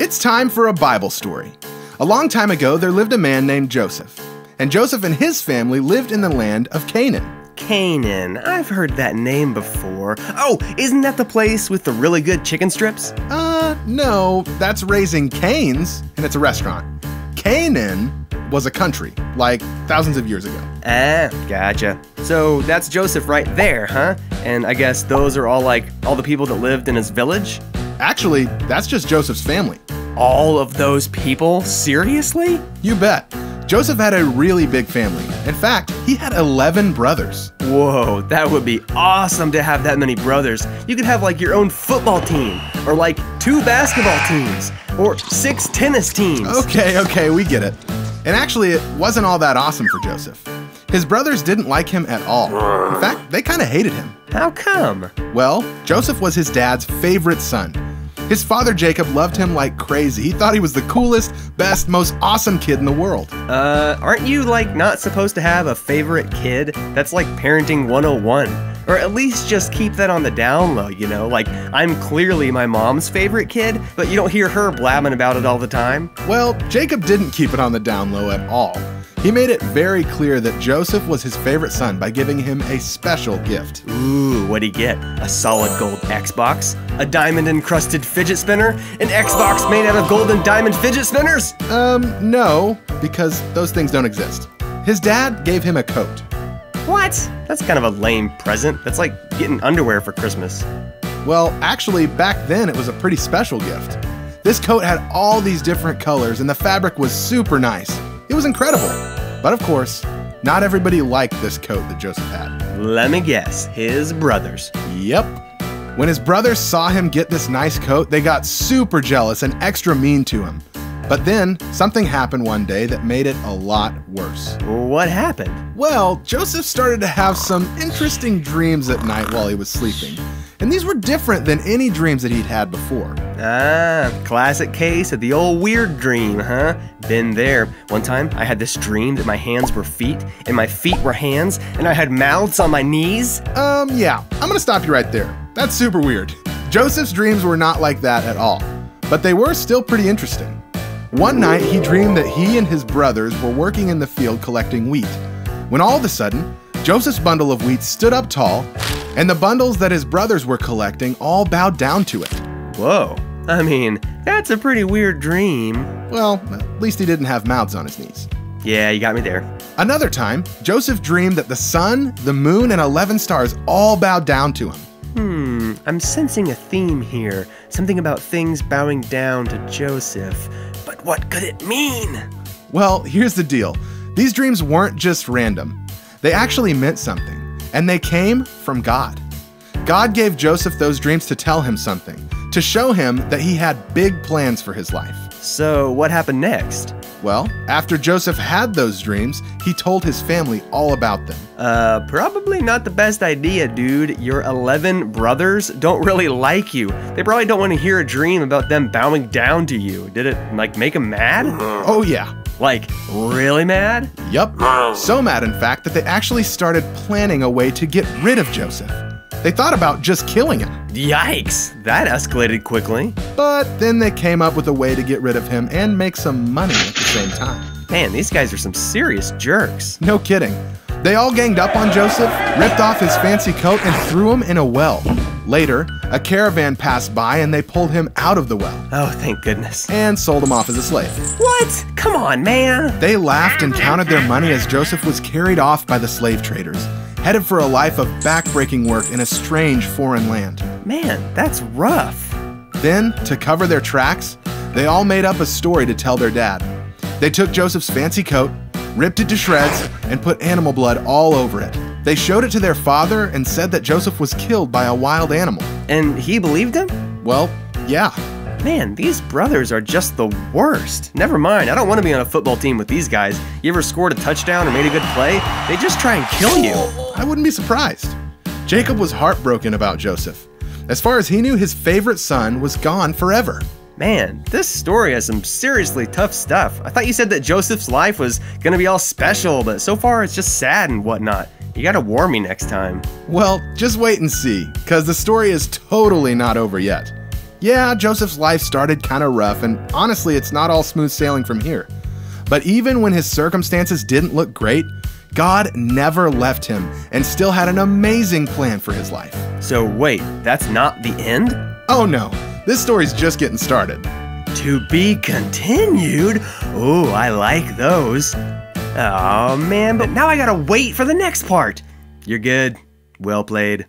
It's time for a Bible story. A long time ago, there lived a man named Joseph. And Joseph and his family lived in the land of Canaan. Canaan. I've heard that name before. Oh, isn't that the place with the really good chicken strips? No, that's Raising Cane's, and it's a restaurant. Canaan was a country, like thousands of years ago. Ah, gotcha. So that's Joseph right there, huh? And I guess those are all the people that lived in his village? Actually, that's just Joseph's family. All of those people? Seriously? You bet. Joseph had a really big family. In fact, he had 11 brothers. Whoa, that would be awesome to have that many brothers. You could have your own football team, or 2 basketball teams, or 6 tennis teams. Okay, we get it. And actually, it wasn't all that awesome for Joseph. His brothers didn't like him at all. In fact, they kind of hated him. How come? Well, Joseph was his dad's favorite son. His father Jacob loved him like crazy. He thought he was the coolest, best, most awesome kid in the world. Aren't you not supposed to have a favorite kid? That's like parenting 101. Or at least just keep that on the down low, you know? I'm clearly my mom's favorite kid, but you don't hear her blabbing about it all the time. Well, Jacob didn't keep it on the down low at all. He made it very clear that Joseph was his favorite son by giving him a special gift. Ooh, what'd he get? A solid gold Xbox? A diamond-encrusted fidget spinner? An Xbox made out of gold and diamond fidget spinners? No, because those things don't exist. His dad gave him a coat. What? That's kind of a lame present. That's like getting underwear for Christmas. Well, actually, back then it was a pretty special gift. This coat had all these different colors and the fabric was super nice. It was incredible. But of course, not everybody liked this coat that Joseph had. Let me guess, his brothers. Yep. When his brothers saw him get this nice coat, they got super jealous and extra mean to him. But then, something happened one day that made it a lot worse. What happened? Well, Joseph started to have some interesting dreams at night while he was sleeping. And these were different than any dreams that he'd had before. Ah, classic case of the old weird dream, huh? Been there. One time, I had this dream that my hands were feet, and my feet were hands, and I had mouths on my knees. Yeah, I'm gonna stop you right there. That's super weird. Joseph's dreams were not like that at all, but they were still pretty interesting. One night, he dreamed that he and his brothers were working in the field collecting wheat, when all of a sudden, Joseph's bundle of wheat stood up tall, and the bundles that his brothers were collecting all bowed down to it. Whoa, I mean, that's a pretty weird dream. Well, at least he didn't have mouths on his knees. Yeah, you got me there. Another time, Joseph dreamed that the sun, the moon, and 11 stars all bowed down to him. I'm sensing a theme here. Something about things bowing down to Joseph. But what could it mean? Well, here's the deal. These dreams weren't just random. They actually meant something, and they came from God. God gave Joseph those dreams to tell him something, to show him that he had big plans for his life. So what happened next? Well, after Joseph had those dreams, he told his family all about them. Probably not the best idea, dude. Your 11 brothers don't really like you. They probably don't want to hear a dream about them bowing down to you. Did it, make them mad? Oh, yeah. Really mad? Yup. So mad, in fact, that they actually started planning a way to get rid of Joseph. They thought about just killing him. Yikes, that escalated quickly. But then they came up with a way to get rid of him and make some money at the same time. Man, these guys are some serious jerks. No kidding. They all ganged up on Joseph, ripped off his fancy coat, and threw him in a well. Later, a caravan passed by and they pulled him out of the well. Oh, thank goodness. And sold him off as a slave. What? Come on, man. They laughed and counted their money as Joseph was carried off by the slave traders, headed for a life of backbreaking work in a strange foreign land. Man, that's rough. Then, to cover their tracks, they all made up a story to tell their dad. They took Joseph's fancy coat, ripped it to shreds, and put animal blood all over it. They showed it to their father and said that Joseph was killed by a wild animal. And he believed them? Well, yeah. Man, these brothers are just the worst. Never mind, I don't want to be on a football team with these guys. You ever scored a touchdown or made a good play? They just try and kill you. I wouldn't be surprised. Jacob was heartbroken about Joseph. As far as he knew, his favorite son was gone forever. Man, this story has some seriously tough stuff. I thought you said that Joseph's life was gonna be all special, but so far it's just sad and whatnot. You gotta warn me next time. Well, just wait and see, because the story is totally not over yet. Yeah, Joseph's life started kind of rough, and honestly, it's not all smooth sailing from here. But even when his circumstances didn't look great, God never left him and still had an amazing plan for his life. So wait, that's not the end? Oh no, this story's just getting started. To be continued? Ooh, I like those. Oh man, but now I gotta wait for the next part. You're good. Well played.